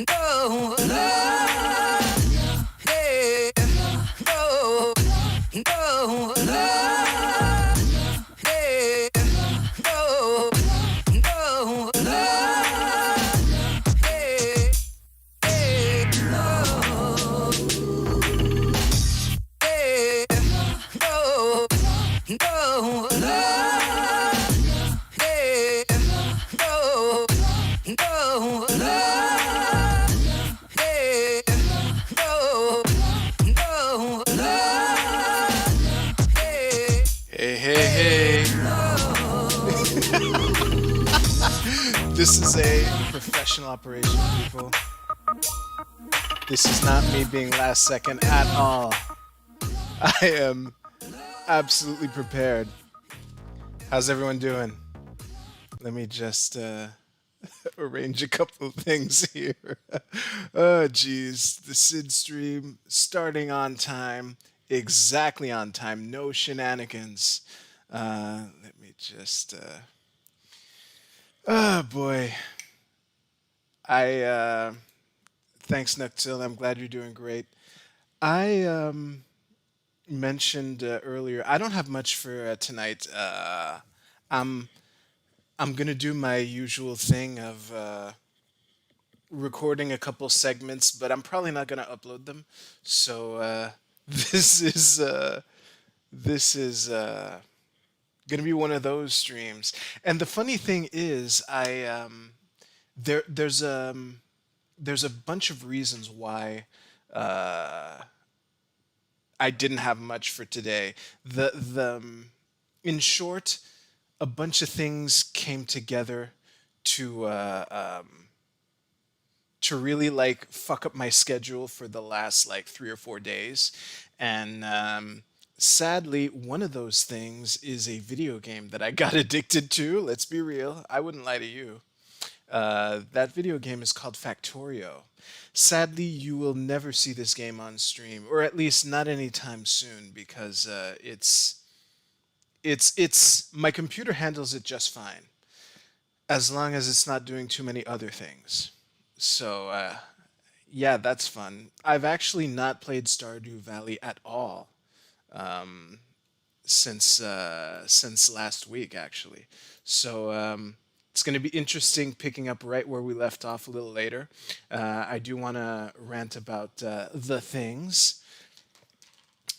no, hey, no, no, hey, no, no, hey, hey, no, hey, no, no, hey, no, no, hey, no, no, hey, Hey, hey, hey, hey. This is a professional operation, people. This is not me being last second at all. I am absolutely prepared. How's everyone doing? Let me just arrange a couple of things here. Oh, geez. The SydStream starting on time, exactly on time, no shenanigans. Let me just. Oh, boy. I. Thanks, Noctil. I'm glad you're doing great. I mentioned earlier, I don't have much for tonight. I'm I'm gonna do my usual thing of recording a couple segments, but I'm probably not gonna upload them. So this is uh, this is gonna be one of those streams. And the funny thing is, there's a bunch of reasons why I didn't have much for today. In short, a bunch of things came together to to really like fuck up my schedule for the last like 3 or 4 days, and sadly, one of those things is a video game that I got addicted to. Let's be real. I wouldn't lie to you. That video game is called Factorio. Sadly, you will never see this game on stream, or at least not anytime soon, because it's my computer handles it just fine, as long as it's not doing too many other things. So yeah, that's fun. I've actually not played Stardew Valley at all since last week, actually. So it's going to be interesting picking up right where we left off a little later. I do want to rant about the things.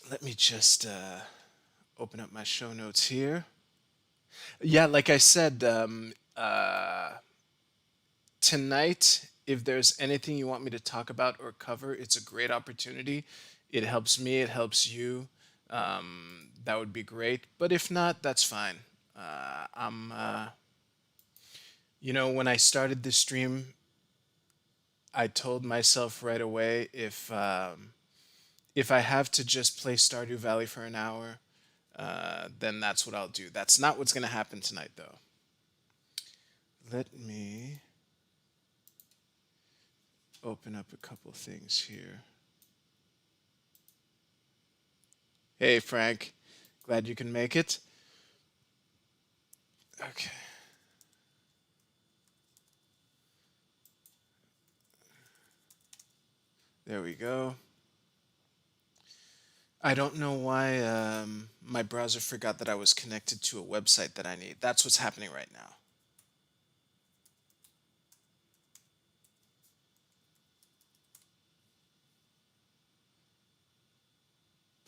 Let me just open up my show notes here. Yeah, like I said, tonight, if there's anything you want me to talk about or cover, it's a great opportunity. It helps me, it helps you. That would be great. But if not, that's fine. When I started this stream, I told myself right away, if I have to just play Stardew Valley for an hour, then that's what I'll do. That's not what's going to happen tonight, though. Let me open up a couple things here. Hey, Frank. Glad you can make it. Okay. There we go. I don't know why my browser forgot that I was connected to a website that I need. That's what's happening right now.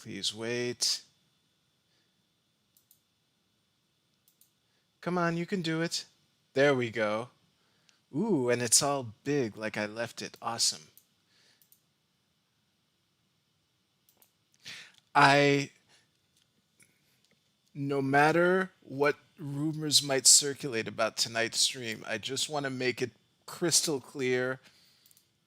Please wait. Come on, you can do it. There we go. Ooh, and it's all big like I left it. Awesome. I, no matter what rumors might circulate about tonight's stream, I just want to make it crystal clear.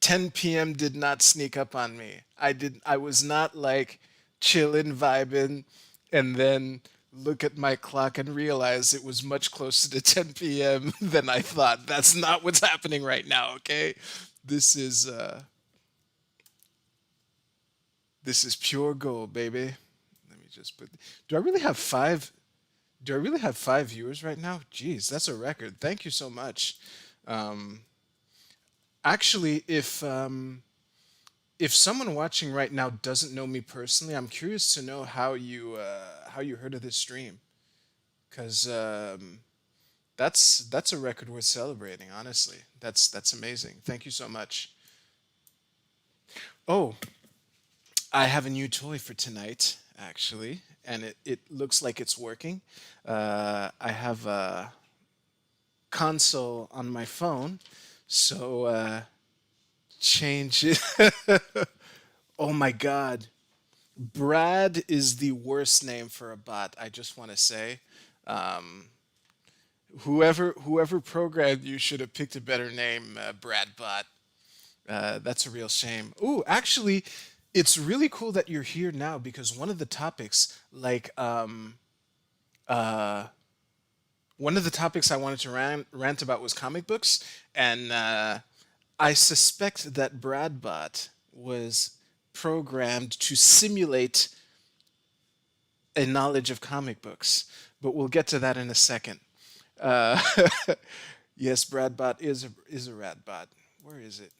10 p.m. did not sneak up on me. I was not like chilling, vibing, and then look at my clock and realize it was much closer to 10 p.m. than I thought. That's not what's happening right now, okay? This is uh this is pure gold, baby. Let me just put Do I really have 5 do I really have 5 viewers right now? Jeez, that's a record. Thank you so much. Actually, if someone watching right now doesn't know me personally, I'm curious to know how you heard of this stream, because that's a record worth celebrating. Honestly, that's amazing. Thank you so much. Oh, I have a new toy for tonight, actually, and it looks like it's working. I have a console on my phone, so change it. Oh my God. Brad is the worst name for a bot. I just want to say, whoever programmed you should have picked a better name, Brad Bot. That's a real shame. Ooh, actually, it's really cool that you're here now because one of the topics, one of the topics I wanted to rant about was comic books, and I suspect that Bradbot was programmed to simulate a knowledge of comic books, but we'll get to that in a second. Uh, yes, Bradbot is a Radbot. Where is it?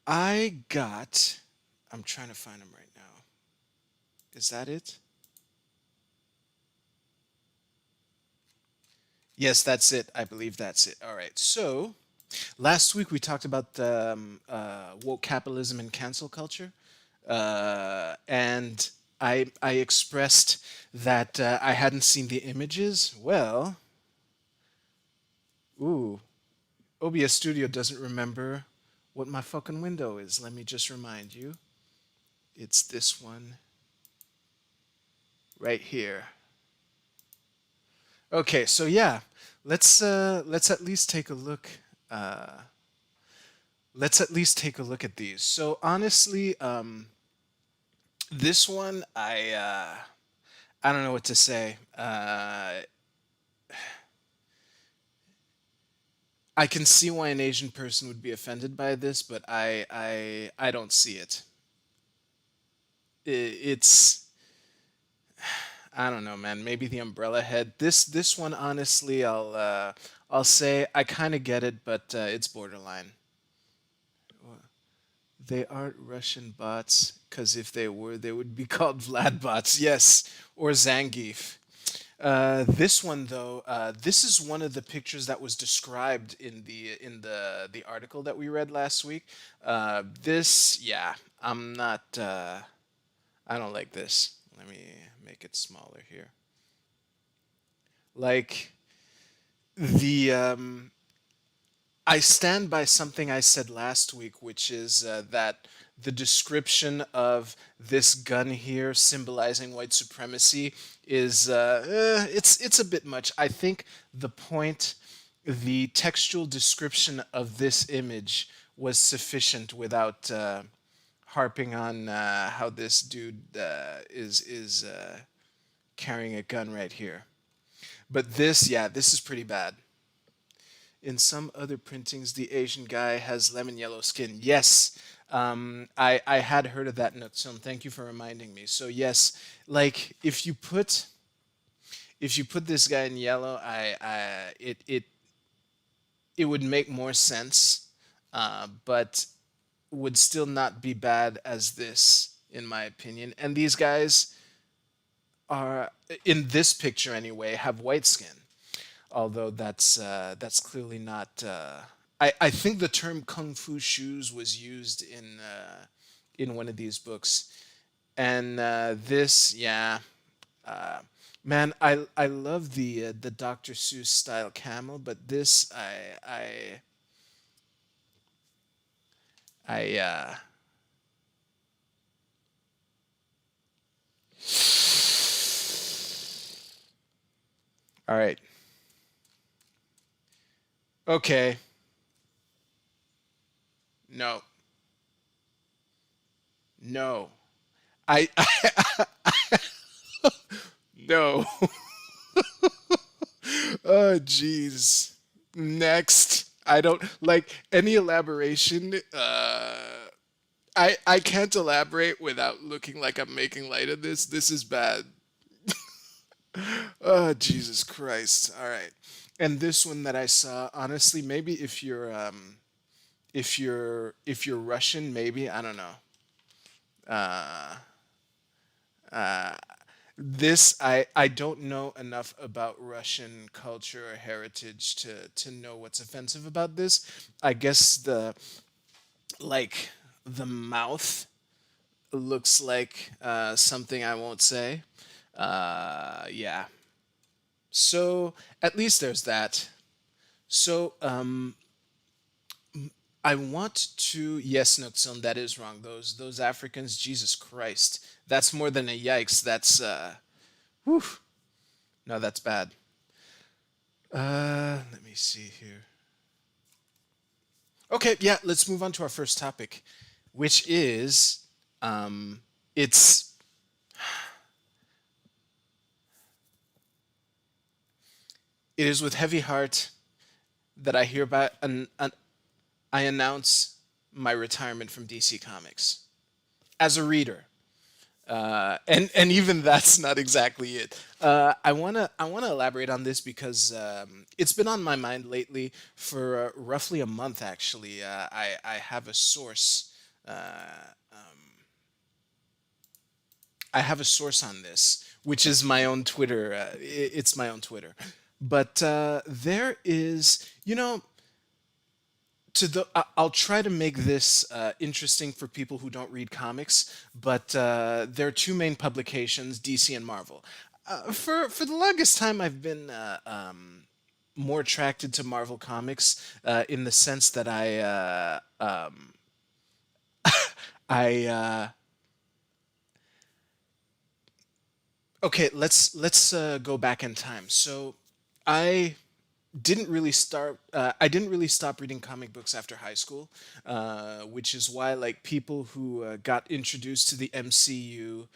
I got. I'm trying to find him right now. Is that it? Yes, that's it. I believe that's it. All right. So last week we talked about woke capitalism and cancel culture, and I expressed that I hadn't seen the images. Well, ooh, OBS Studio doesn't remember what my fucking window is. Let me just remind you. It's this one right here. Okay, so yeah, let's at least take a look. Uh, let's at least take a look at these. So honestly, this one I don't know what to say. I can see why an Asian person would be offended by this, but I don't see it. It's I don't know, man. Maybe the umbrella head. This one, honestly, I'll say I kind of get it, but it's borderline. They aren't Russian bots, because if they were, they would be called Vlad bots. Yes, or Zangief. This one though, this is one of the pictures that was described in the article that we read last week. This, yeah, I'm not. I don't like this. Let me make it smaller here. Like the I stand by something I said last week, which is that the description of this gun here symbolizing white supremacy is it's a bit much. I think the textual description of this image was sufficient without harping on how this dude is carrying a gun right here. But this, yeah, this is pretty bad. In some other printings, the Asian guy has lemon yellow skin. Yes, I had heard of that note, so thank you for reminding me. So yes, like if you put this guy in yellow, it would make more sense, but would still not be bad as this, in my opinion. And these guys are, in this picture anyway, have white skin, although that's clearly not. I think the term kung fu shoes was used in one of these books, and this, yeah, uh, man, I love the Dr. Seuss style camel, but this I all right, okay, no, no, I no. Oh, jeez. Next. I don't like any elaboration. I can't elaborate without looking like I'm making light of this. This is bad. Oh, Jesus Christ. All right. And this one that I saw, honestly, maybe if you're Russian, maybe I don't know. This I don't know enough about Russian culture or heritage to know what's offensive about this. I guess like the mouth looks like something I won't say. Yeah. So at least there's that. So I want to, yes, Noxon, that is wrong. Those Africans, Jesus Christ, that's more than a yikes. That's whew, no, that's bad. Let me see here. Okay, yeah, let's move on to our first topic, which is it's it is with heavy heart that I hereby I announce my retirement from DC Comics as a reader. And even that's not exactly it. I wanna elaborate on this because it's been on my mind lately for roughly a month. Actually, I have a source. I have a source on this, which is my own Twitter. It's my own Twitter, but there is, I'll try to make this interesting for people who don't read comics, but there are two main publications, DC and Marvel. For the longest time, I've been more attracted to Marvel comics in the sense that I okay. Let's go back in time. So I I didn't really stop reading comic books after high school, which is why like people who got introduced to the MCU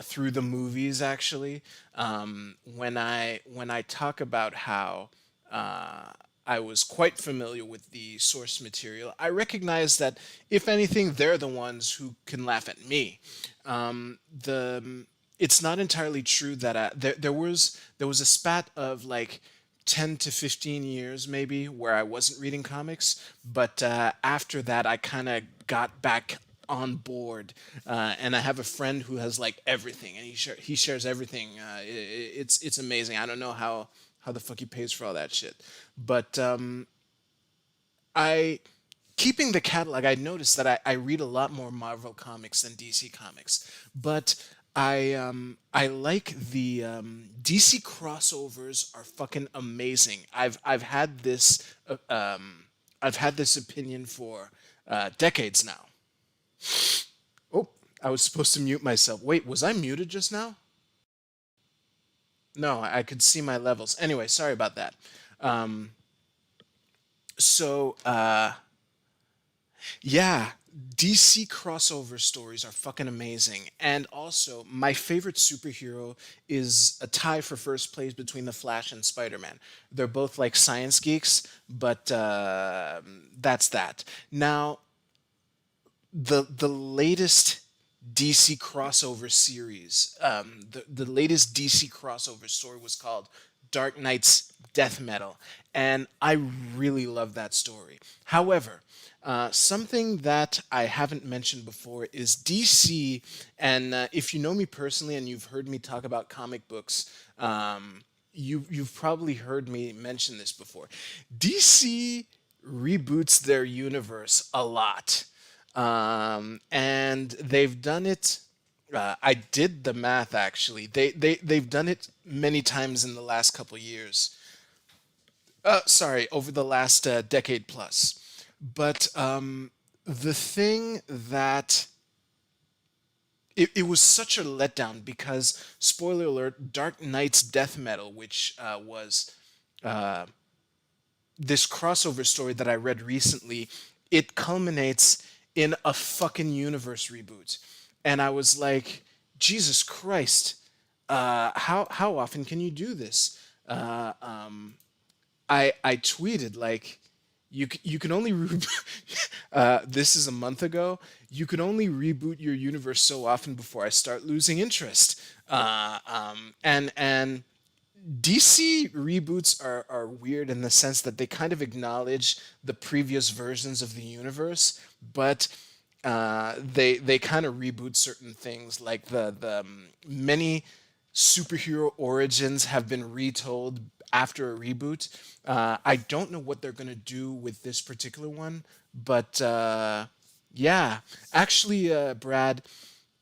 through the movies actually, when I talk about how I was quite familiar with the source material, I recognize that if anything, they're the ones who can laugh at me. The It's not entirely true that there was a spat of like 10 to 15 years maybe where I wasn't reading comics, but after that I kind of got back on board, and I have a friend who has like everything, and he shares everything. It's amazing. I don't know how the fuck he pays for all that shit, but I keeping the catalog, I noticed that I read a lot more Marvel comics than DC comics, but I like the DC crossovers are fucking amazing. I've had this opinion for decades now. Oh, I was supposed to mute myself. Wait, was I muted just now? No, I could see my levels. Anyway, sorry about that. Um, so yeah, DC crossover stories are fucking amazing. And also, my favorite superhero is a tie for first place between The Flash and Spider Man. They're both like science geeks, but that's that. Now, the latest DC crossover series, the latest DC crossover story was called Dark Knight's Death Metal, and I really love that story. However, something that I haven't mentioned before is DC, and if you know me personally and you've heard me talk about comic books, you've probably heard me mention this before. DC reboots their universe a lot, and they've done it. I did the math actually. They've done it many times in the last couple years. Sorry, over the last decade plus. But the thing that it was such a letdown because, spoiler alert, Dark Knight's Death Metal, which was this crossover story that I read recently, it culminates in a fucking universe reboot. And I was like, Jesus Christ, how often can you do this? I tweeted like you can only this is a month ago. You can only reboot your universe so often before I start losing interest. And DC reboots are weird in the sense that they kind of acknowledge the previous versions of the universe, but they kind of reboot certain things, like the many superhero origins have been retold after a reboot. I don't know what they're gonna do with this particular one, but yeah, actually, Brad,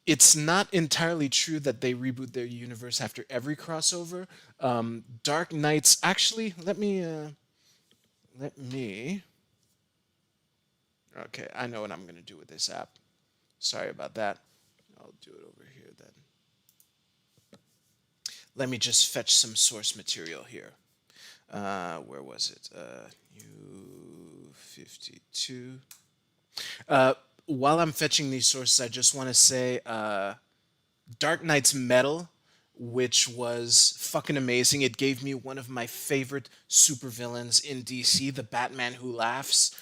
it's not entirely true that they reboot their universe after every crossover. Dark Knights. Actually, let me. Okay, I know what I'm gonna do with this app. Sorry about that. I'll do it over here then. Let me just fetch some source material here. Where was it? U52. Uh, while I'm fetching these sources, I just want to say Dark Knight's Metal, which was fucking amazing. It gave me one of my favorite supervillains in DC, the Batman Who Laughs.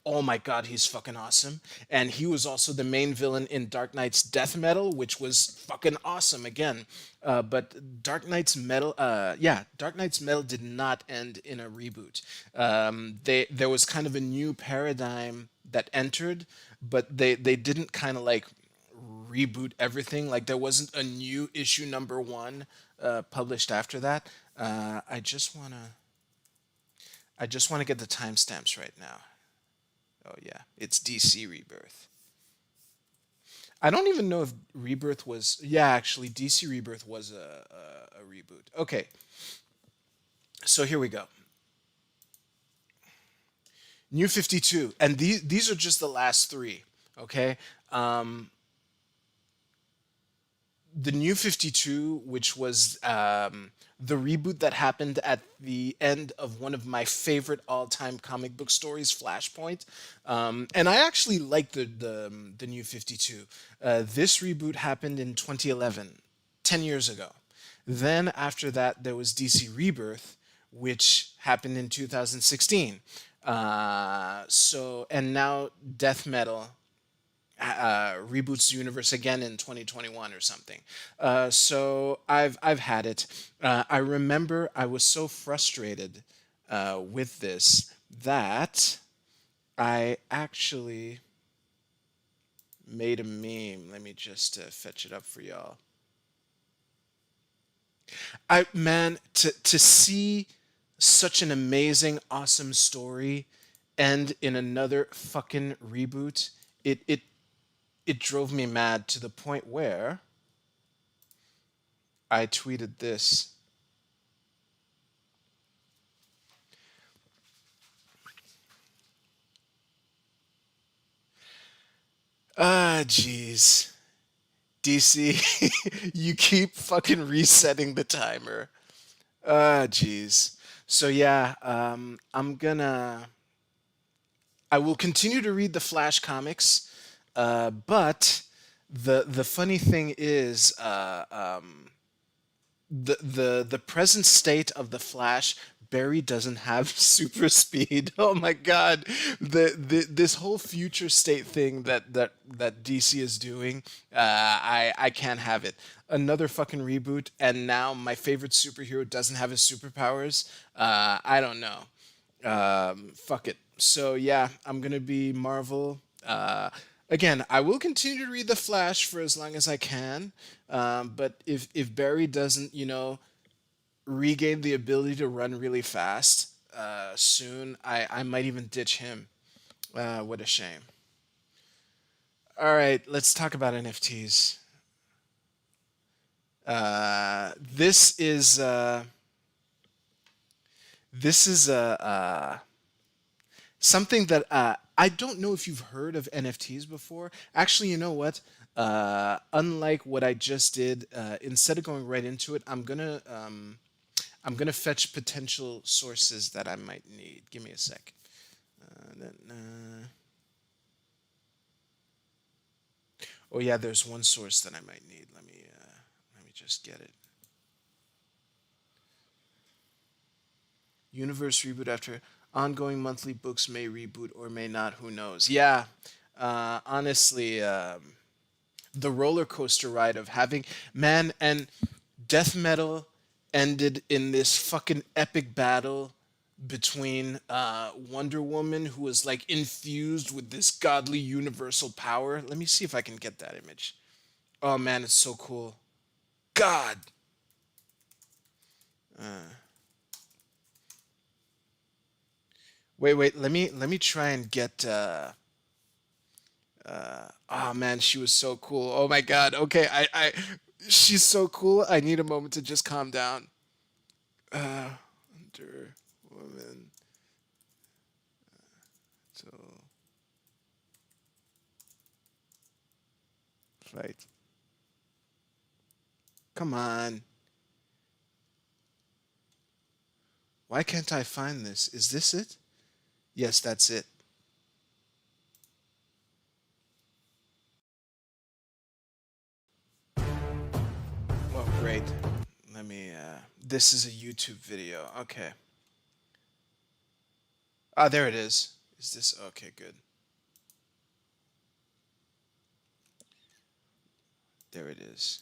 Oh my god, he's fucking awesome. And he was also the main villain in Dark Knight's Death Metal, which was fucking awesome again. But Dark Knight's Metal did not end in a reboot. There was kind of a new paradigm that entered, but they didn't kind of like reboot everything. Like there wasn't a new issue number one published after that. I just wanna get the timestamps right now. Oh yeah, it's DC Rebirth. I don't even know if Rebirth was. Yeah, actually, DC Rebirth was a reboot. Okay, so here we go. New 52, and these are just the last three. Okay, the New 52, which was the reboot that happened at the end of one of my favorite all-time comic book stories, Flashpoint. And I actually like the New 52. This reboot happened in 2011, 10 years ago. Then after that, there was DC Rebirth, which happened in 2016. And now Death Metal reboots the universe again in 2021 or something. So I've had it. I remember I was so frustrated with this that I actually made a meme. Let me just fetch it up for y'all. I man to see such an amazing, awesome story end in another fucking reboot. It drove me mad to the point where I tweeted this. Ah, jeez. DC, you keep fucking resetting the timer. Ah, jeez. So yeah, I will continue to read the Flash comics, but the funny thing is, the present state of the Flash, Barry doesn't have super speed. Oh my god. This whole future state thing that DC is doing, I can't have it. Another fucking reboot, and now my favorite superhero doesn't have his superpowers. I don't know. Fuck it. So yeah, I'm gonna be Marvel. Again, I will continue to read the Flash for as long as I can. But if Barry doesn't, regain the ability to run really fast soon, I might even ditch him. What a shame. All right, let's talk about NFTs. Uh, this is uh, this is something that I don't know if you've heard of NFTs before. Actually, you know what? Unlike what I just did, instead of going right into it, I'm gonna fetch potential sources that I might need. Give me a sec. Oh yeah, there's one source that I might need. Let me just get it. Universe reboot after ongoing monthly books may reboot or may not. Who knows? Yeah, honestly, the roller coaster ride of having man and death metal ended in this fucking epic battle between Wonder Woman, who was like infused with this godly universal power. Let me see if I can get that image. Oh man, it's so cool. God. Wait. Let me try and get. Oh man, she was so cool. Oh my God. Okay, she's so cool. I need a moment to just calm down. Wonder Woman. So fight. Come on. Why can't I find this? Is this it? Yes, that's it. Well, great. Let me. This is a YouTube video. Okay. Ah, there it is. Is this okay? Good. There it is.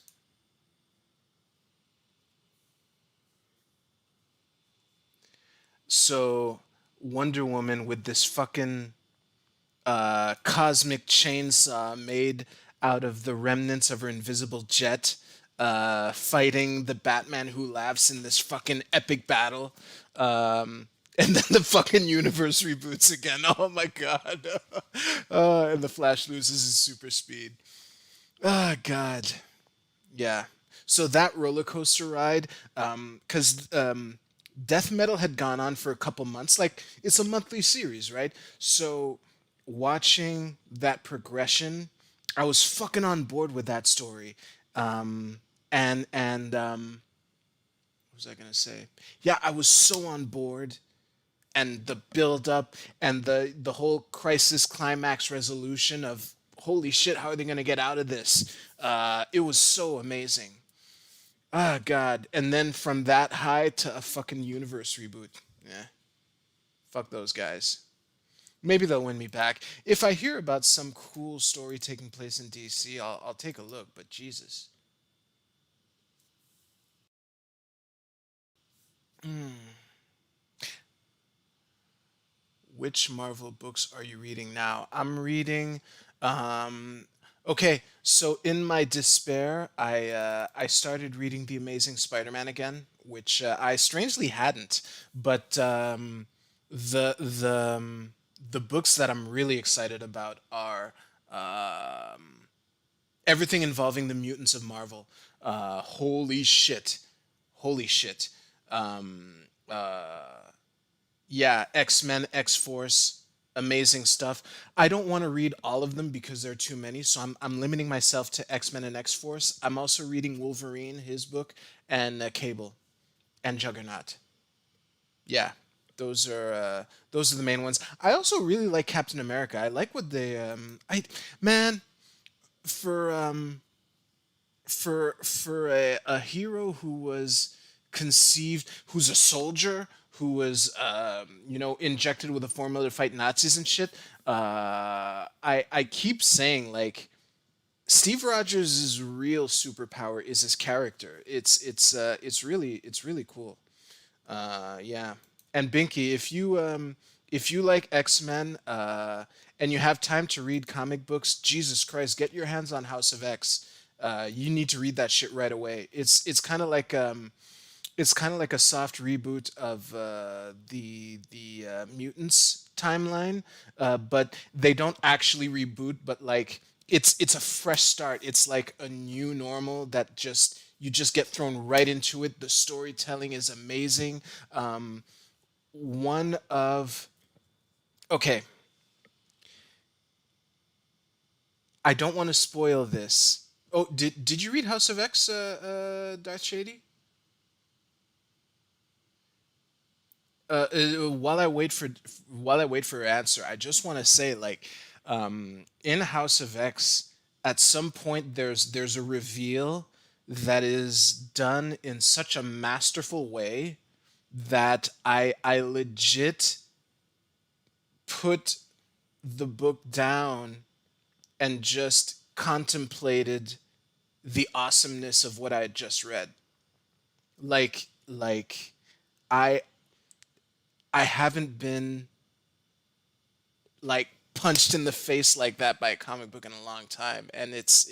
So Wonder Woman with this fucking cosmic chainsaw made out of the remnants of her invisible jet, fighting the Batman who laughs in this fucking epic battle. And then the fucking universe reboots again. Oh my god. And the Flash loses his super speed. Oh god. Yeah. So that roller coaster ride, because Death Metal had gone on for a couple months. Like it's a monthly series, right? So watching that progression, I was fucking on board with that story. And what was I gonna say? Yeah, I was so on board, and the build up and the whole crisis climax resolution of holy shit, how are they gonna get out of this? It was so amazing. Ah, God. And then from that high to a fucking universe reboot. Yeah, fuck those guys. Maybe they'll win me back. If I hear about some cool story taking place in DC, I'll take a look, but Jesus. Which Marvel books are you reading now? I'm reading. Okay, so in my despair, I started reading The Amazing Spider-Man again, which I strangely hadn't. But the books that I'm really excited about are everything involving the mutants of Marvel. Holy shit! Holy shit! Yeah, X Men, X Force, amazing stuff. I don't want to read all of them because there are too many, so I'm limiting myself to X Men and X Force. I'm also reading Wolverine, his book, and Cable and Juggernaut. Yeah, those are the main ones. I also really like Captain America. I like what they I man for a hero who was conceived, who's a soldier, who was injected with a formula to fight Nazis and shit. I keep saying like Steve Rogers' real superpower is his character. It's really cool. Yeah. And Binky, if you like X-Men and you have time to read comic books, Jesus Christ, get your hands on House of X. You need to read that shit right away. It's kind of like a soft reboot of the mutants timeline, but they don't actually reboot. But like it's a fresh start. It's like a new normal that just you just get thrown right into it. The storytelling is amazing. One of Okay, I don't want to spoil this. Oh, did you read House of X, Darth Shady? While I wait for your answer, I just want to say like in House of X, at some point there's a reveal that is done in such a masterful way that I legit put the book down and just contemplated the awesomeness of what I had just read. Like like I I haven't been like punched in the face like that by a comic book in a long time, and it's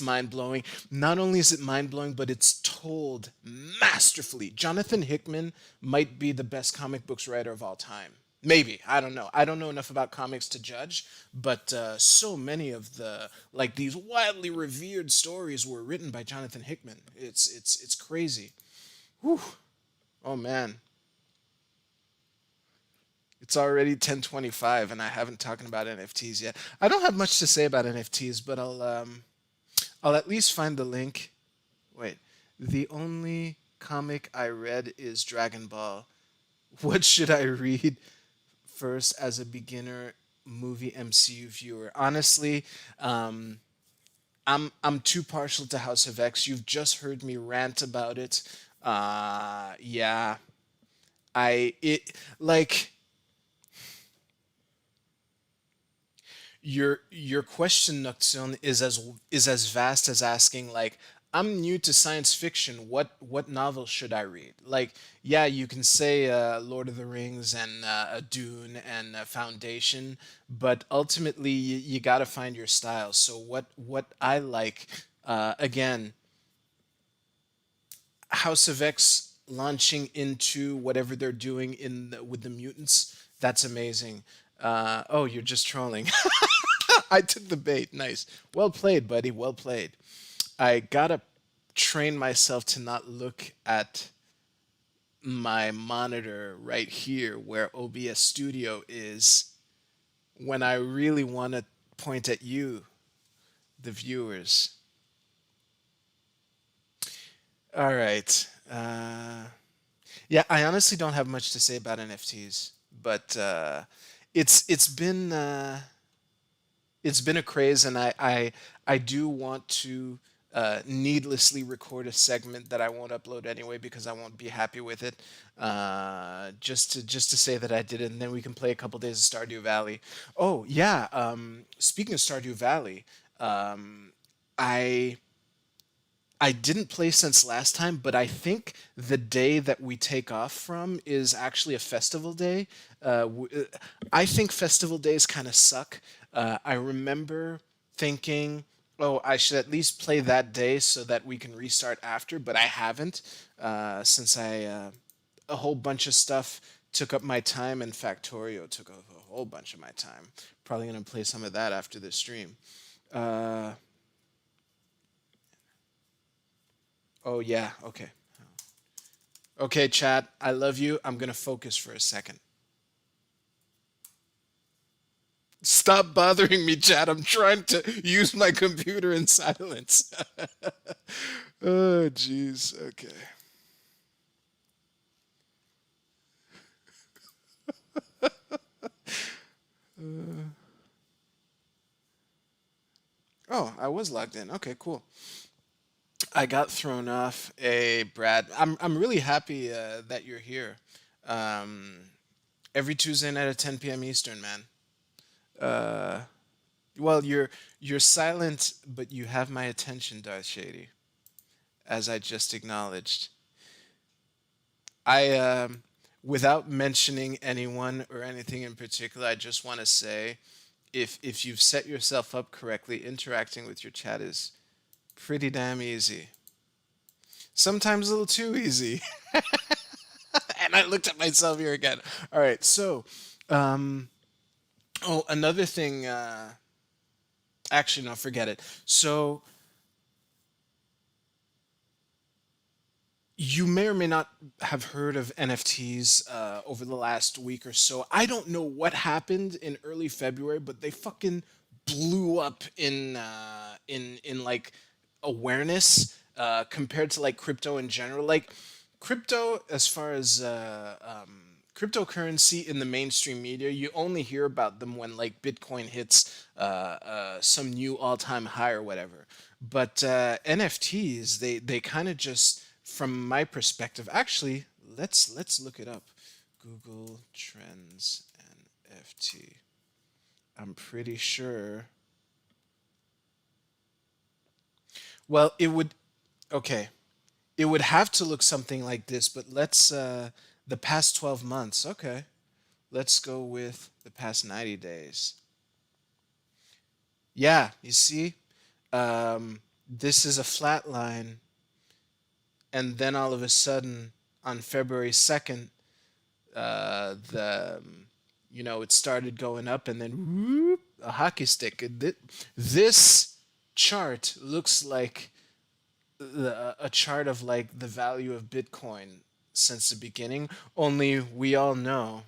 mind blowing. Not only is it mind blowing, but it's told masterfully. Jonathan Hickman might be the best comic books writer of all time. Maybe, I don't know. I don't know enough about comics to judge, but so many of the like these widely revered stories were written by Jonathan Hickman. It's crazy. Whew. Oh man, it's already 10:25 and I haven't talked about NFTs yet. I don't have much to say about NFTs, but I'll at least find the link. Wait, the only comic I read is Dragon Ball. What should I read first as a beginner movie MCU viewer? Honestly, I'm too partial to House of X. You've just heard me rant about it. Yeah, I it like your question, Nocturne, is as vast as asking like I'm new to science fiction. What novel should I read? Like, yeah, you can say Lord of the Rings and Dune and Foundation, but ultimately you got to find your style. So what I like, again, House of X launching into whatever they're doing with the mutants. That's amazing. Oh, you're just trolling. I took the bait. Nice. Well played, buddy. Well played. I gotta train myself to not look at my monitor right here where OBS Studio is when I really want to point at you, the viewers. All right. Yeah, I honestly don't have much to say about NFTs, but it's been it's been a craze, and I do want to needlessly record a segment that I won't upload anyway because I won't be happy with it. Just to say that I did it, and then we can play a couple days of Stardew Valley. Oh yeah, speaking of Stardew Valley, I I didn't play since last time, but I think the day that we take off from is actually a festival day. I think festival days kind of suck. I remember thinking, oh, I should at least play that day so that we can restart after, but I haven't since a whole bunch of stuff took up my time, and Factorio took up a whole bunch of my time. Probably going to play some of that after this stream. Uh, oh, yeah, okay. Okay, chat, I love you. I'm going to focus for a second. Stop bothering me, chat. I'm trying to use my computer in silence. Oh, jeez. Okay. Oh, I was logged in. Okay, cool. I got thrown off. Hey, Brad. I'm really happy that you're here. Um, every Tuesday night at 10 p.m. Eastern, man. Uh, well, you're silent, but you have my attention, Darth Shady, as I just acknowledged. I without mentioning anyone or anything in particular, I just want to say if you've set yourself up correctly, interacting with your chat is pretty damn easy. Sometimes a little too easy. And I looked at myself here again. All right, so oh, another thing. Actually, no, forget it. So you may or may not have heard of NFTs over the last week or so. I don't know what happened in early February, but they fucking blew up in like awareness compared to like crypto in general. Like crypto, as far as cryptocurrency in the mainstream media, you only hear about them when like Bitcoin hits some new all-time high or whatever. But NFTs, they kind of just, from my perspective, actually, let's look it up. Google Trends NFT. I'm pretty sure. Well, it would. Okay. It would have to look something like this, but let's the past 12 months. Okay. Let's go with the past 90 days. Yeah, you see? This is a flat line, and then all of a sudden on February 2nd, the it started going up, and then whoop, a hockey stick. This chart looks like a chart of like the value of Bitcoin since the beginning. Only we all know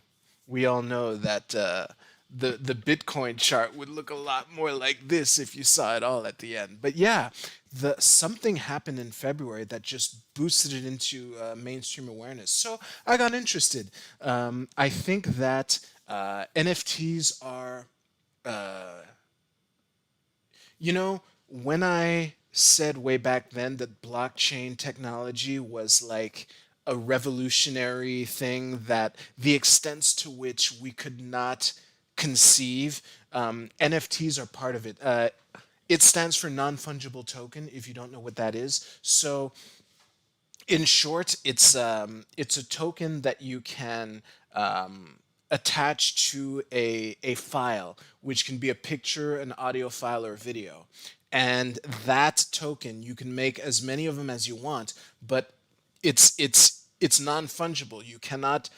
that the Bitcoin chart would look a lot more like this if you saw it all at the end. But yeah, the something happened in February that just boosted it into mainstream awareness. So I got interested. I think that NFTs are when I said way back then that blockchain technology was like a revolutionary thing, that the extents to which we could not conceive, NFTs are part of it. It stands for non fungible token, if you don't know what that is. So in short, it's a token that you can attach to a file, which can be a picture, an audio file, or a video. And that token, you can make as many of them as you want, but it's non fungible. You cannot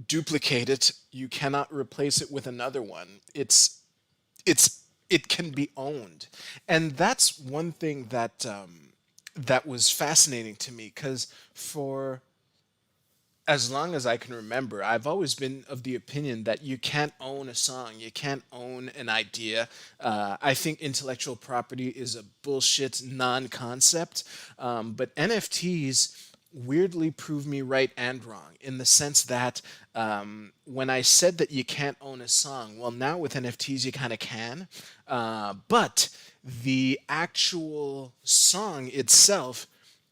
duplicate it. You cannot replace it with another one. It can be owned, and that's one thing that was fascinating to me, because for as long as I can remember, I've always been of the opinion that you can't own a song, you can't own an idea. I think intellectual property is a bullshit non-concept, but NFTs weirdly prove me right and wrong, in the sense that when I said that you can't own a song, well, now with NFTs you kind of can, but the actual song itself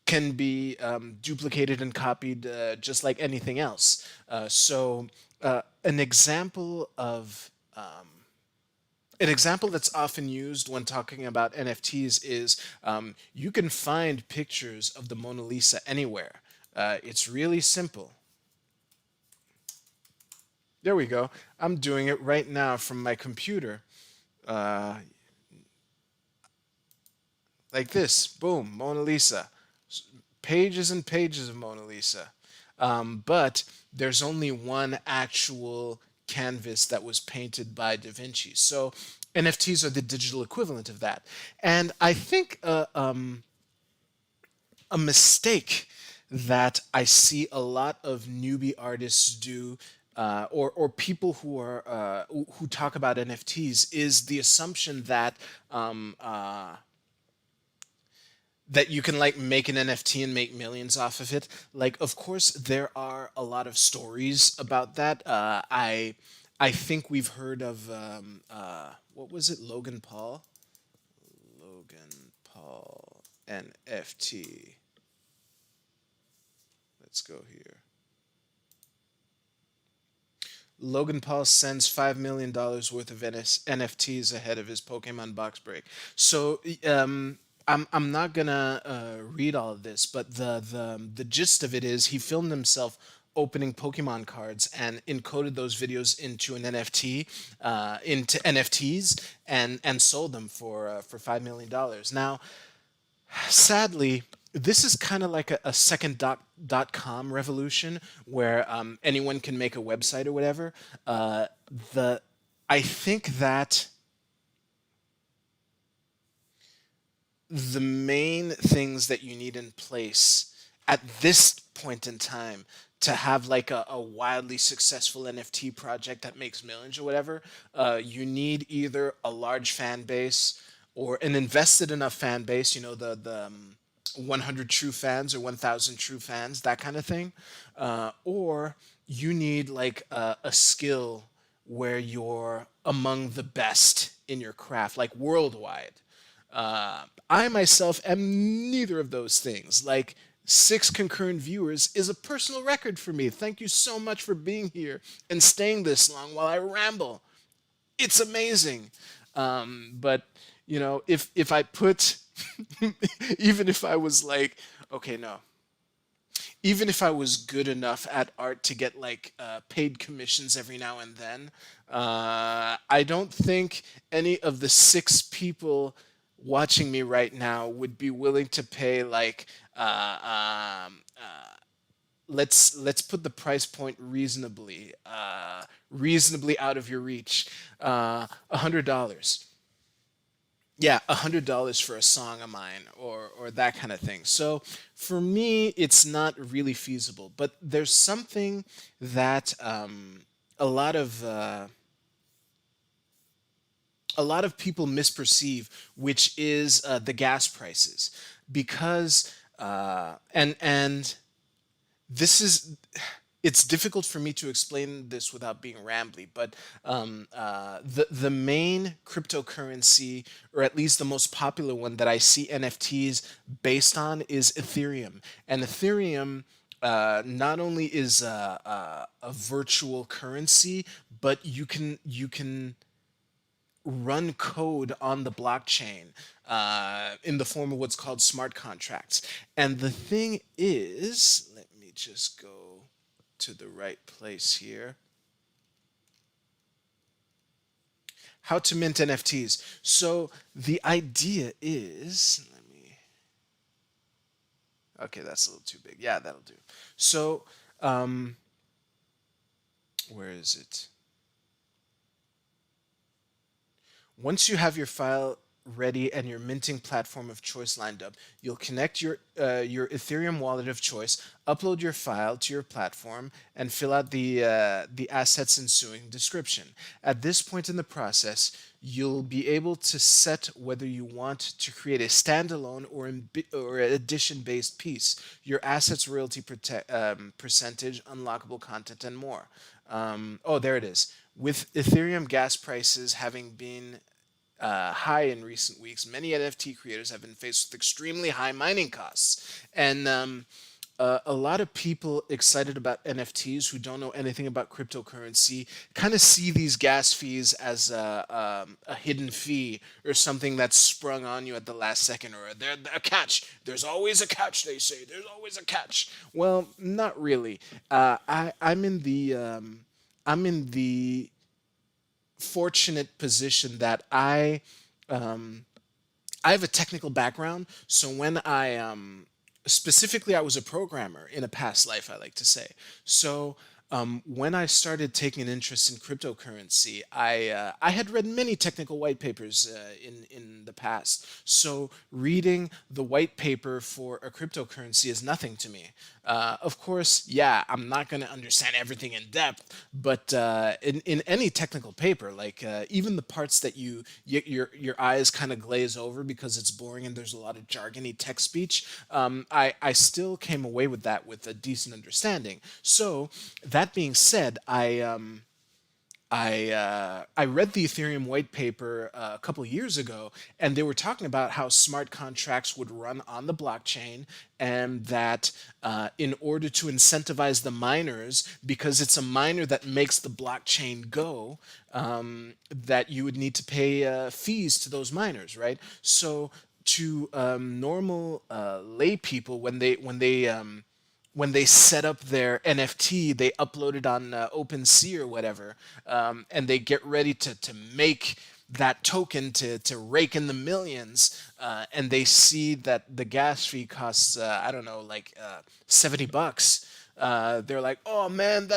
can be duplicated and copied just like anything else. So an example of an example that's often used when talking about NFTs is you can find pictures of the Mona Lisa anywhere. It's really simple. There we go. I'm doing it right now from my computer. Uh, like this. Boom, Mona Lisa. Pages and pages of Mona Lisa. But there's only one actual canvas that was painted by Da Vinci. So NFTs are the digital equivalent of that. And I think a mistake that I see a lot of newbie artists do, or people who talk about NFTs, is the assumption that you can like make an NFT and make millions off of it. Like, of course, there are a lot of stories about that. I think we've heard of what was it, Logan Paul? Logan Paul NFT. Let's go here. Logan Paul sends $5 million worth of NFTs ahead of his Pokemon box break. So I'm not gonna read all of this, but the gist of it is he filmed himself opening Pokemon cards and encoded those videos into an NFT, into NFTs, and sold them for $5 million. Now, sadly, this is kind of like a second dot com revolution, where anyone can make a website or whatever. The I think that the main things that you need in place at this point in time to have like a wildly successful NFT project that makes millions or whatever, you need either a large fan base or an invested enough fan base, the 100 true fans or 1,000 true fans, that kind of thing, or you need like a skill where you're among the best in your craft, like worldwide. I myself am neither of those things. Like, 6 concurrent viewers is a personal record for me. Thank you so much for being here and staying this long while I ramble. It's amazing. But if I put, even if I was like, okay, no, even if I was good enough at art to get like paid commissions every now and then, I don't think any of the six people watching me right now would be willing to pay like let's put the price point reasonably, reasonably out of your reach. $100. Yeah, $100 for a song of mine, or that kind of thing. So for me, it's not really feasible. But there's something that a lot of uh, a lot of people misperceive, which is the gas prices, because and this is it's difficult for me to explain this without being rambly, but the main cryptocurrency, or at least the most popular one that I see NFTs based on, is Ethereum. And Ethereum not only is a virtual currency, but you can run code on the blockchain in the form of what's called smart contracts. And the thing is, let me just go to the right place here. How to mint NFTs. So the idea is, let me, okay, that's a little too big. Yeah, that'll do. So, where is it? Once you have your file ready and your minting platform of choice lined up, you'll connect your Ethereum wallet of choice, upload your file to your platform, and fill out the assets ensuing description. At this point in the process, you'll be able to set whether you want to create a standalone or edition based piece, your assets royalty percentage, unlockable content, and more. Oh, there it is. With Ethereum gas prices having been high in recent weeks, many NFT creators have been faced with extremely high mining costs. And a lot of people excited about NFTs who don't know anything about cryptocurrency kind of see these gas fees as a hidden fee, or something that's sprung on you at the last second, or a catch. There's always a catch, they say. There's always a catch. Well, not really. I'm in the fortunate position that I have a technical background. So when specifically, I was a programmer in a past life, I like to say. So when I started taking an interest in cryptocurrency, I had read many technical white papers in the past. So reading the white paper for a cryptocurrency is nothing to me. Of course, yeah, I'm not going to understand everything in depth, but in any technical paper, like even the parts that your eyes kind of glaze over because it's boring and there's a lot of jargony tech speech, I still came away with that with a decent understanding. So that being said, I read the Ethereum white paper a couple of years ago, and they were talking about how smart contracts would run on the blockchain, and that in order to incentivize the miners, because it's a miner that makes the blockchain go, that you would need to pay fees to those miners, right? So to normal lay people, when they set up their NFT, they upload it on OpenSea or whatever, and they get ready to make that token to rake in the millions, and they see that the gas fee costs, I don't know, like $70. They're like, oh man,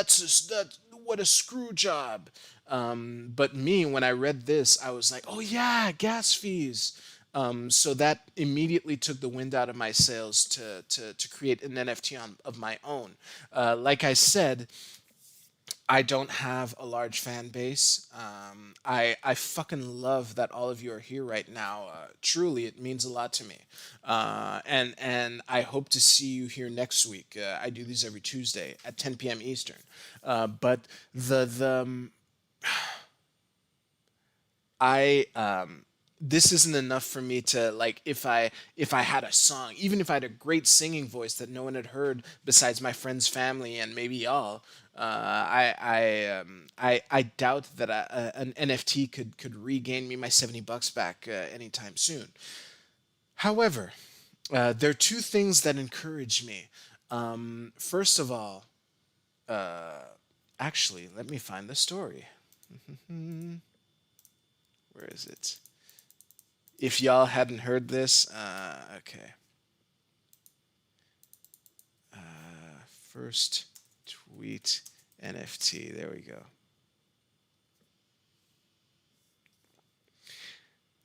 what a screw job. But me, when I read this, I was like, oh yeah, gas fees. So that immediately took the wind out of my sails to create an NFT of my own. Like I said, I don't have a large fan base. I fucking love that all of you are here right now. Truly, it means a lot to me. And I hope to see you here next week. I do these every Tuesday at 10 p.m. Eastern. But the I this isn't enough for me to, like, if I had a song, even if I had a great singing voice that no one had heard besides my friends, family, and maybe y'all. I doubt that an NFT could regain me my $70 back anytime soon. However, there are two things that encourage me. First of all, actually, let me find the story. Where is it? If y'all hadn't heard this, okay. First tweet NFT. There we go.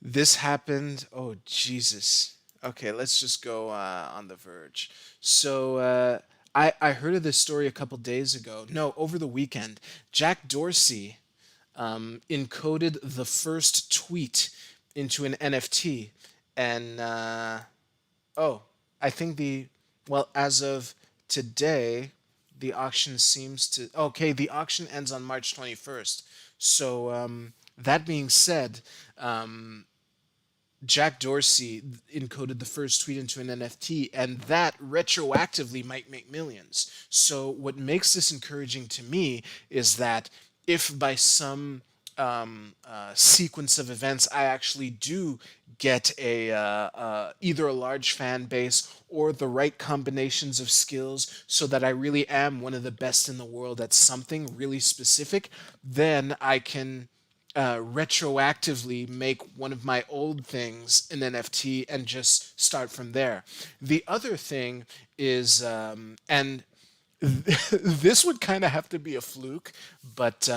This happened. Oh, Jesus. Okay, let's just go on the verge. So I heard of this story a couple days ago. No, over the weekend. Jack Dorsey encoded the first tweet into an NFT. And, oh, I think well, as of today, the auction seems to, okay, the auction ends on March 21st. So, that being said, Jack Dorsey encoded the first tweet into an NFT, and that retroactively might make millions. So, what makes this encouraging to me is that if by some sequence of events I actually do get either a large fan base or the right combinations of skills so that I really am one of the best in the world at something really specific, then I can retroactively make one of my old things an NFT and just start from there. The other thing is, and this would kind of have to be a fluke, but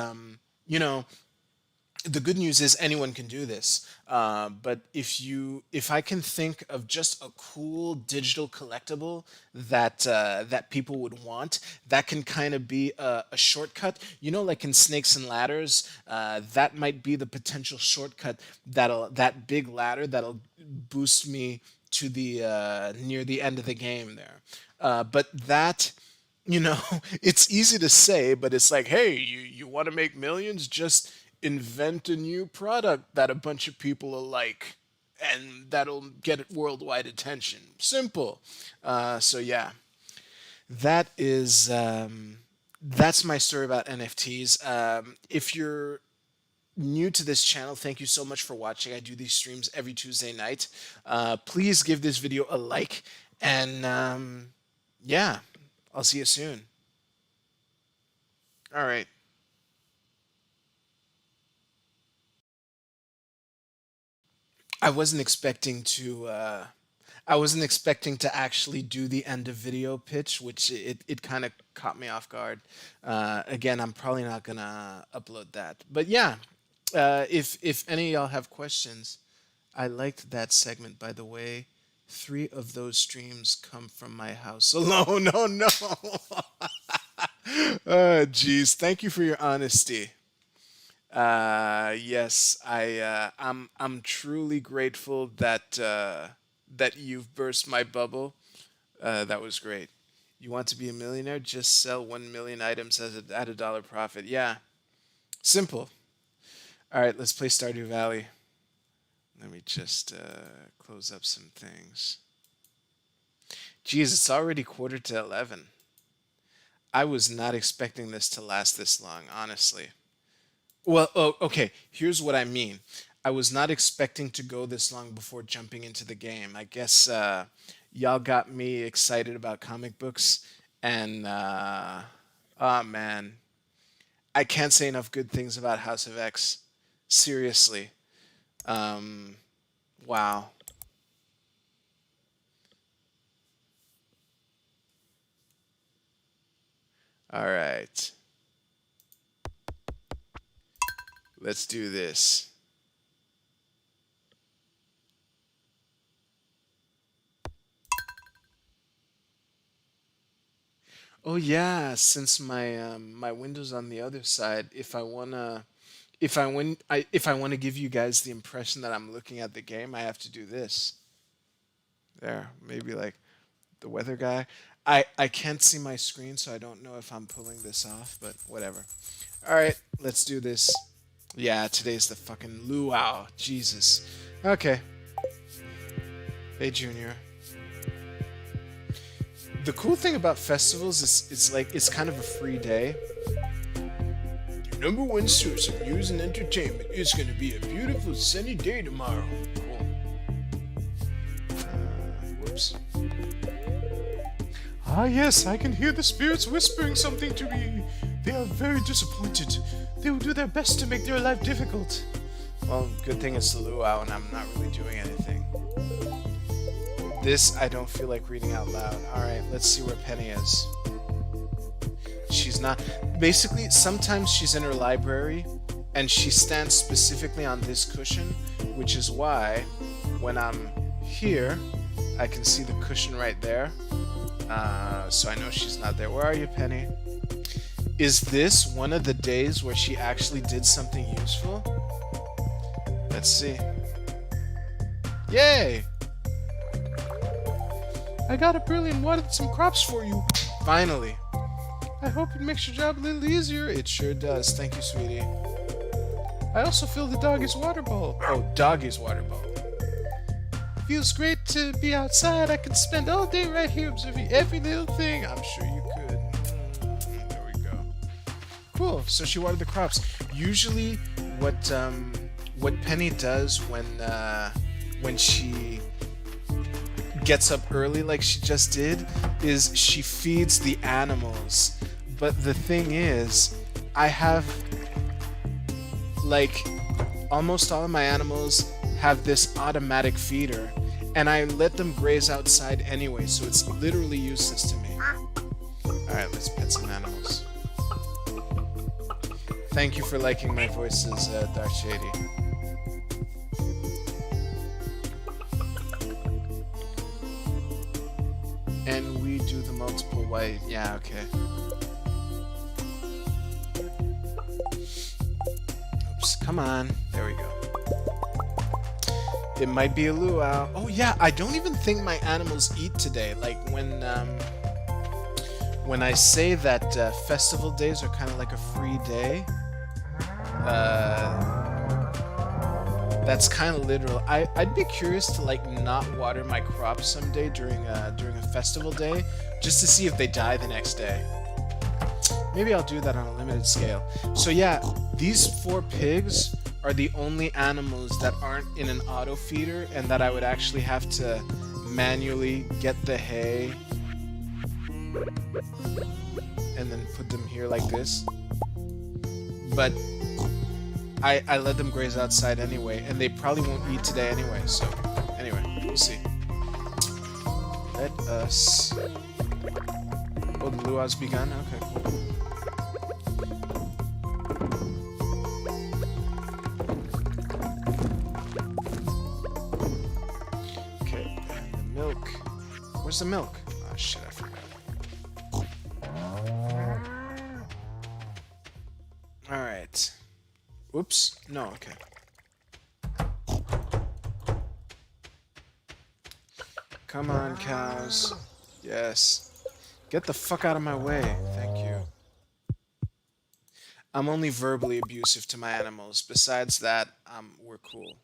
you know, the good news is anyone can do this. But if I can think of just a cool digital collectible that people would want, that can kind of be a shortcut. You know, like in Snakes and Ladders, that might be the potential shortcut that big ladder that'll boost me to the near the end of the game there. But that it's easy to say, but it's like, hey, you want to make millions? Just invent a new product that a bunch of people will like, and that'll get worldwide attention. Simple. So yeah, that is that's my story about NFTs. If you're new to this channel, thank you so much for watching. I do these streams every Tuesday night. Please give this video a like, and yeah, I'll see you soon. All right. I wasn't expecting to. I wasn't expecting to actually do the end of video pitch, which it kind of caught me off guard. Again, I'm probably not gonna upload that, but yeah. If any of y'all have questions, I liked that segment, by the way. 3 of those streams come from my house alone. Oh no. Geez. Thank you for your honesty. Yes, I'm truly grateful that you've burst my bubble. That was great. You want to be a millionaire? Just sell 1 million items at a dollar profit. Yeah, simple. All right, let's play Stardew Valley. Let me just close up some things. Geez, it's already quarter to 11. I was not expecting this to last this long, honestly. Well, oh, okay. Here's what I mean. I was not expecting to go this long before jumping into the game. I guess y'all got me excited about comic books, and oh man, I can't say enough good things about House of X. Seriously. Wow. All right. Let's do this. Oh yeah, since my window's on the other side, if I wanna give you guys the impression that I'm looking at the game, I have to do this. There, maybe like the weather guy. I can't see my screen, so I don't know if I'm pulling this off, but whatever. All right, let's do this. Yeah, today's the fucking luau. Jesus. Okay. Hey, Junior. The cool thing about festivals is it's kind of a free day. Your #1 source of news and entertainment. It's gonna be a beautiful sunny day tomorrow. Cool. Whoops. Ah, yes, I can hear the spirits whispering something to me. They are very disappointed. They will do their best to make their life difficult. Well, good thing it's luau and I'm not really doing anything. This I don't feel like reading out loud. Alright, let's see where Penny is. She's not... Basically, sometimes she's in her library and she stands specifically on this cushion, which is why when I'm here, I can see the cushion right there. So I know she's not there. Where are you, Penny? Is this one of the days where she actually did something useful? Let's see. Yay! I got up early and watered some crops for you. Finally. I hope it makes your job a little easier. It sure does. Thank you, sweetie. I also filled the doggy's water bowl. Oh, doggy's water bowl. Feels great to be outside. I could spend all day right here observing every little thing. I'm sure you could. There we go. Cool. So she watered the crops. Usually, what Penny does when she gets up early, like she just did, is she feeds the animals. But the thing is, I have like almost all of my animals have this automatic feeder, and I let them graze outside anyway, so it's literally useless to me. Alright, let's pet some animals. Thank you for liking my voices, Dark Shady. And we do the multiple white. Yeah, okay. Oops, come on. There we go. It might be a luau. Oh yeah, I don't even think my animals eat today. Like when I say that festival days are kind of like a free day, that's kind of literal. I'd be curious to like not water my crops someday during a festival day, just to see if they die the next day. Maybe I'll do that on a limited scale. So yeah, these 4 pigs are the only animals that aren't in an auto feeder and that I would actually have to manually get the hay and then put them here like this. But I let them graze outside anyway, and they probably won't eat today anyway, so anyway, we'll see. Let us... Oh, the luau's begun? Okay, cool. Where's the milk? Oh shit, I forgot. Alright. Oops. No, okay. Come on, cows. Yes. Get the fuck out of my way. Thank you. I'm only verbally abusive to my animals. Besides that, we're cool.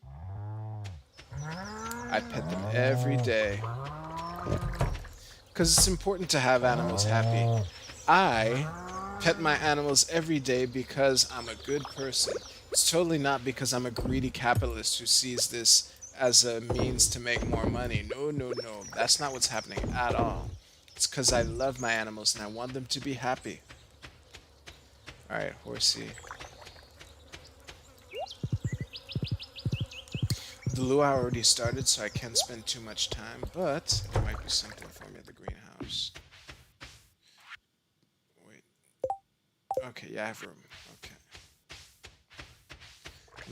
I pet them every day. Because it's important to have animals happy. I pet my animals every day because I'm a good person. It's totally not because I'm a greedy capitalist who sees this as a means to make more money. No, no, no. That's not what's happening at all. It's because I love my animals and I want them to be happy. Alright, horsey. The luau already started, so I can't spend too much time, but there might be something for me at the greenhouse. Wait. Okay, yeah, I have room. Okay.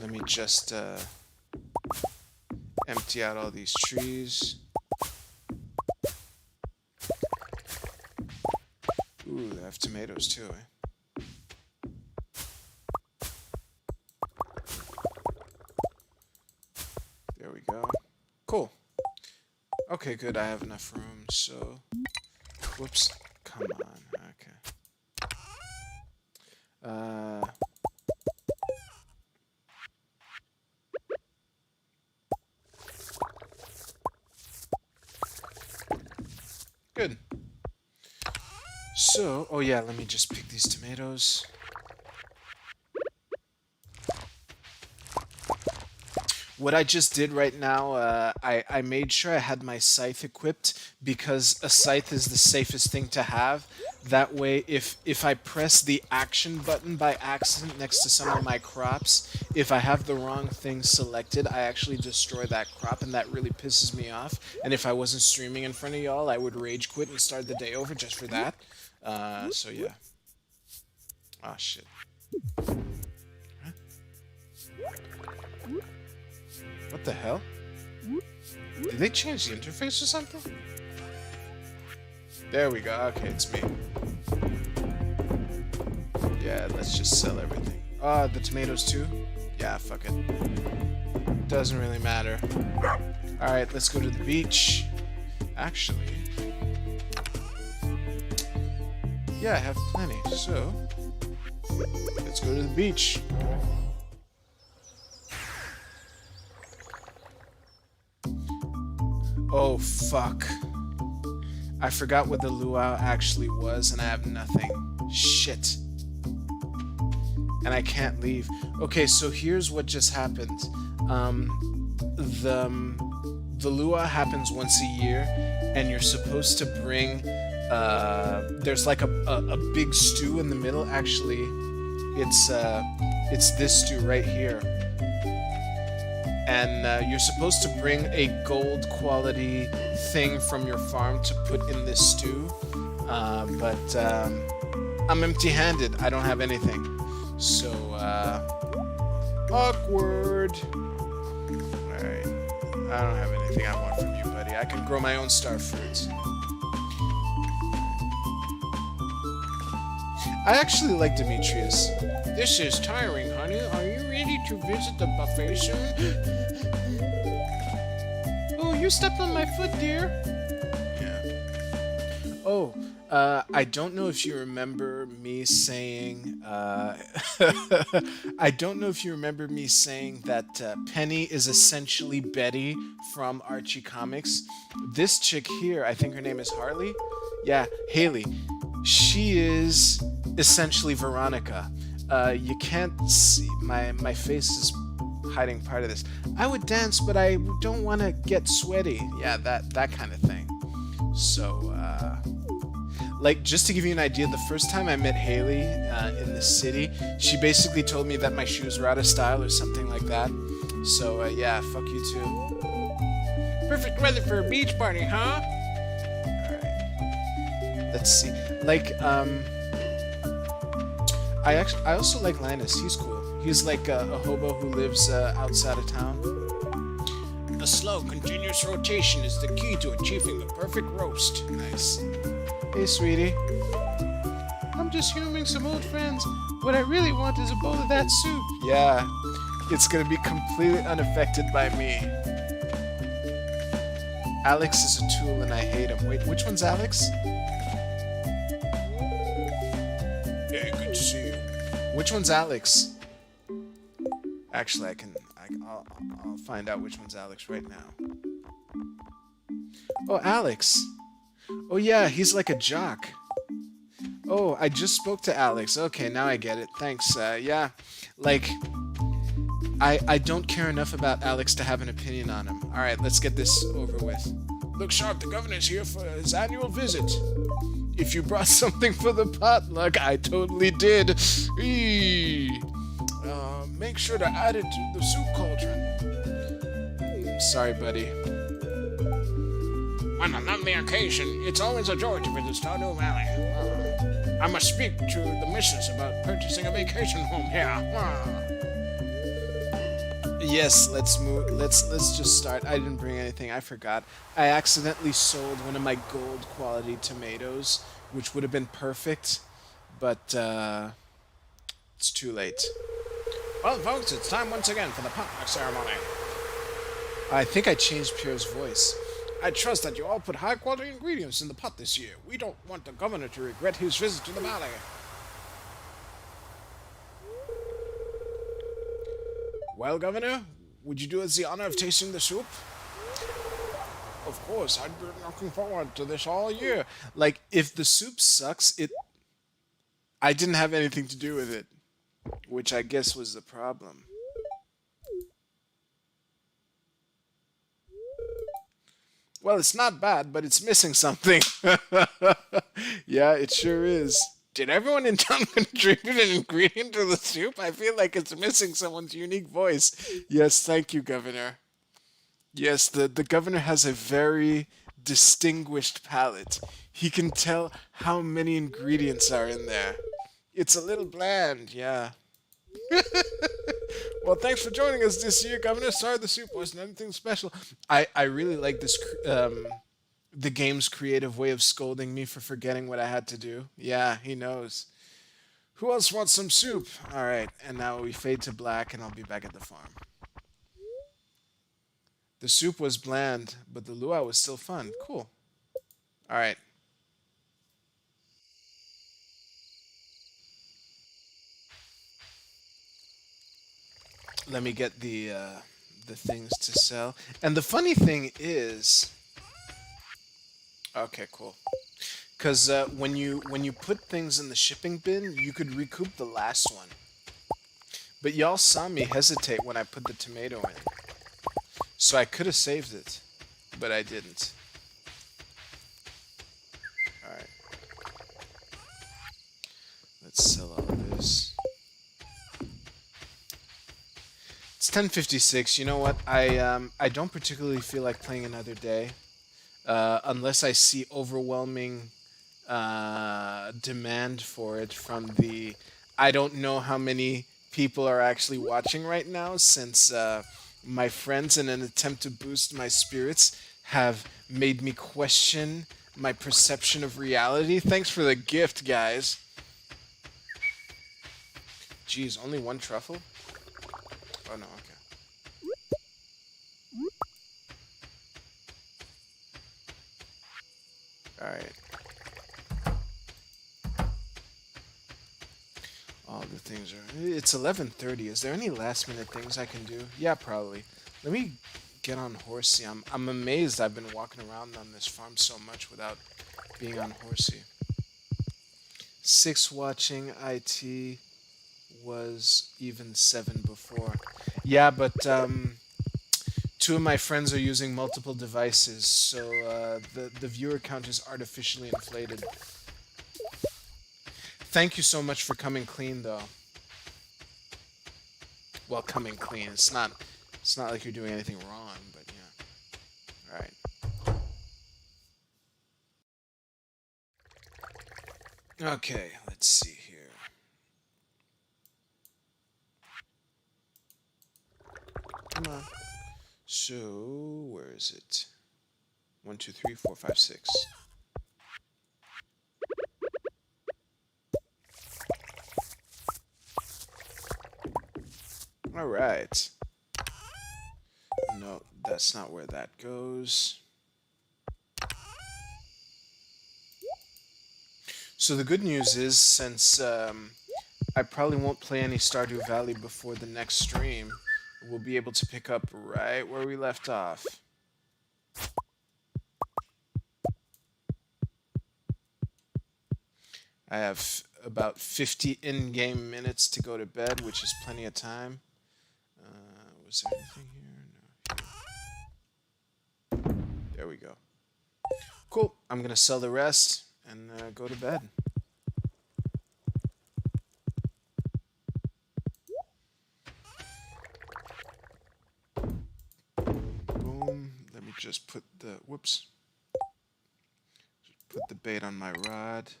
Let me just empty out all these trees. Ooh, I have tomatoes too, eh? There we go. Cool. Okay, good. I have enough room, so... Whoops. Come on. Okay. Good. So, oh yeah, let me just pick these tomatoes. What I just did right now, I made sure I had my scythe equipped because a scythe is the safest thing to have. That way, if I press the action button by accident next to some of my crops, if I have the wrong thing selected, I actually destroy that crop, and that really pisses me off. And if I wasn't streaming in front of y'all, I would rage quit and start the day over just for that. So yeah. Ah, shit. What the hell? Did they change the interface or something? There we go. Okay, it's me. Yeah, let's just sell everything. Ah, the tomatoes too? Yeah, fuck it. Doesn't really matter. Alright, let's go to the beach. Actually... yeah, I have plenty, so... let's go to the beach. Oh, fuck. I forgot what the luau actually was, and I have nothing. Shit. And I can't leave. Okay, so here's what just happened. The luau happens once a year, and you're supposed to bring... there's like a big stew in the middle. Actually, it's this stew right here. And you're supposed to bring a gold quality thing from your farm to put in this stew. But I'm empty-handed. I don't have anything. So, awkward. Alright. I don't have anything I want from you, buddy. I can grow my own star fruits. I actually like Demetrius. This is tiring, honey. Are you ready to visit the buffet soon? Oh, you stepped on my foot, dear. Yeah. Oh, I don't know if you remember me saying... I don't know if you remember me saying that Penny is essentially Betty from Archie Comics. This chick here, I think her name is Harley. Yeah, Haley. She is essentially Veronica. You can't see... my face is hiding part of this. I would dance, but I don't want to get sweaty. Yeah, that kind of thing. So, like, just to give you an idea, the first time I met Haley in the city, she basically told me that my shoes were out of style or something like that. So, yeah, fuck you too. Perfect weather for a beach party, huh? Alright. Let's see. Like, I also like Linus. He's cool. He's like a hobo who lives outside of town. A slow, continuous rotation is the key to achieving the perfect roast. Nice. Hey, sweetie. I'm just humouring some old friends. What I really want is a bowl of that soup. Yeah, it's gonna be completely unaffected by me. Alex is a tool and I hate him. Wait, which one's Alex? Hey, good to see you. Which one's Alex? Actually, I'll find out which one's Alex right now. Oh, Alex. Oh yeah, he's like a jock. Oh, I just spoke to Alex. Okay, now I get it. Thanks. Yeah, like, I don't care enough about Alex to have an opinion on him. All right, let's get this over with. Look sharp, the governor's here for his annual visit. If you brought something for the potluck, I totally did. Eee. Make sure to add it to the soup cauldron. Sorry, buddy. On a lovely occasion, it's always a joy to visit Stardew Valley. I must speak to the missus about purchasing a vacation home here. Yes, let's move. Let's just start. I didn't bring anything. I forgot. I accidentally sold one of my gold quality tomatoes, which would have been perfect, but it's too late. Well, folks, it's time once again for the potluck ceremony. I think I changed Pierre's voice. I trust that you all put high-quality ingredients in the pot this year. We don't want the governor to regret his visit to the valley. Well, Governor, would you do us the honor of tasting the soup? Of course, I've been looking forward to this all year. Like, if the soup sucks, I didn't have anything to do with it, which I guess was the problem. Well, it's not bad, but it's missing something. Yeah, it sure is. Did everyone in town contribute an ingredient to the soup? I feel like it's missing someone's unique voice. Yes, thank you, Governor. Yes, the governor has a very distinguished palate. He can tell how many ingredients are in there. It's a little bland, yeah. Well, thanks for joining us this year, Governor. Sorry the soup wasn't anything special. I really like the game's creative way of scolding me for forgetting what I had to do. Yeah, he knows. Who else wants some soup? All right, and now we fade to black, and I'll be back at the farm. The soup was bland, but the luau was still fun. Cool. All right. Let me get the things to sell. And the funny thing is, okay, cool. Because when you put things in the shipping bin, you could recoup the last one. But y'all saw me hesitate when I put the tomato in, so I could have saved it, but I didn't. All right. Let's sell all this. It's 10:56. You know what? I don't particularly feel like playing another day, unless I see overwhelming demand for it from the. I don't know how many people are actually watching right now, since my friends, in an attempt to boost my spirits, have made me question my perception of reality. Thanks for the gift, guys. Geez, only one truffle? Oh no, okay. Alright. All the things are... It's 11:30. Is there any last minute things I can do? Yeah, probably. Let me get on Horsey. I'm amazed I've been walking around on this farm so much without being on Horsey. 6 watching IT was even 7 before. Yeah, but 2 of my friends are using multiple devices, so the viewer count is artificially inflated. Thank you so much for coming clean, though. Well, coming clean. It's not like you're doing anything wrong, but yeah. All right. Okay, let's see here. Come on. So, where is it? 1, 2, 3, 4, 5, 6. All right. No, that's not where that goes. So the good news is, since I probably won't play any Stardew Valley before the next stream, we'll be able to pick up right where we left off. I have about 50 in-game minutes to go to bed, which is plenty of time. Was there anything here? No. There we go. Cool. I'm going to sell the rest and go to bed. Boom. Let me just put the... Whoops. Just put the bait on my rod.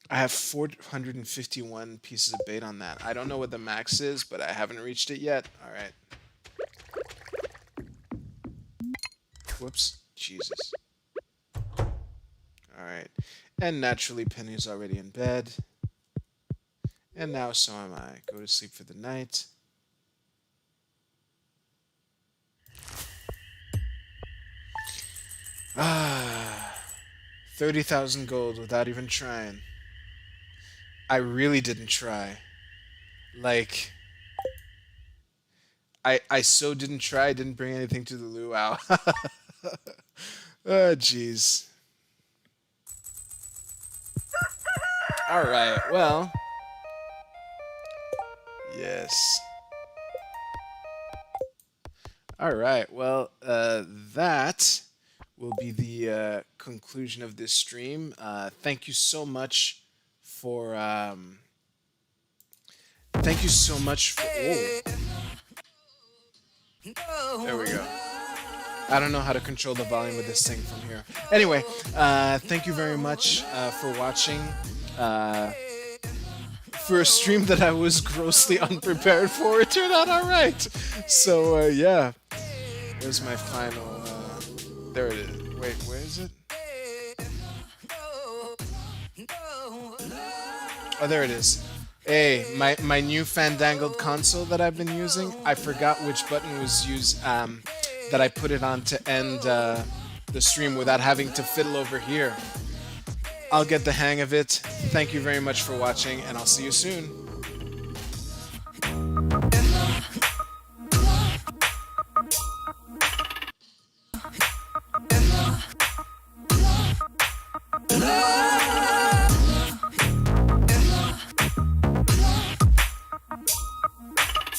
I have 451 pieces of bait on that. I don't know what the max is, but I haven't reached it yet. All right. Whoops. Jesus. Alright. And naturally, Penny's already in bed. And now so am I. Go to sleep for the night. Ah. 30,000 gold without even trying. I really didn't try. Like... I so didn't try, I didn't bring anything to the luau. Oh, jeez. Alright, well. Yes. Alright, well, that will be the conclusion of this stream. Thank you so much for. Thank you so much for. Whoa. There we go. I don't know how to control the volume of this thing from here. Anyway, thank you very much for watching. For a stream that I was grossly unprepared for, it turned out alright. So, yeah. There's my final. There it is. Wait, where is it? Oh, there it is. Hey, my new fandangled console that I've been using, I forgot which button was used, that I put it on to end the stream without having to fiddle over here. I'll get the hang of it. Thank you very much for watching, and I'll see you soon.